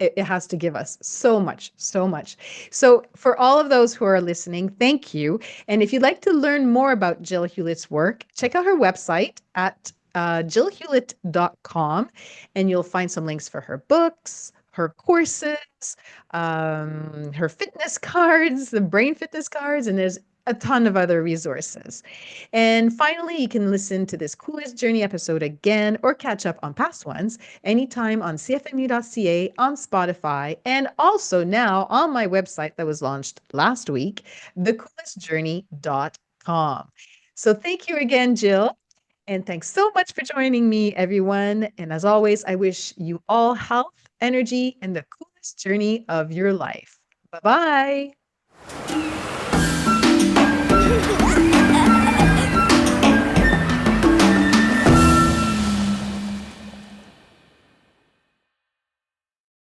S1: it has to give us. So much, so much. So for all of those who are listening, thank you. And if you'd like to learn more about Jill Hewlett's work, check out her website at jillhewlett.com, and you'll find some links for her books, her courses, her fitness cards, the brain fitness cards, and there's a ton of other resources. And finally, you can listen to this Coolest Journey episode again or catch up on past ones anytime on cfmu.ca, on Spotify, and also now on my website that was launched last week, thecoolestjourney.com. So thank you again, Jill. And thanks so much for joining me, everyone. And as always, I wish you all health, energy, and the coolest journey of your life. Bye bye.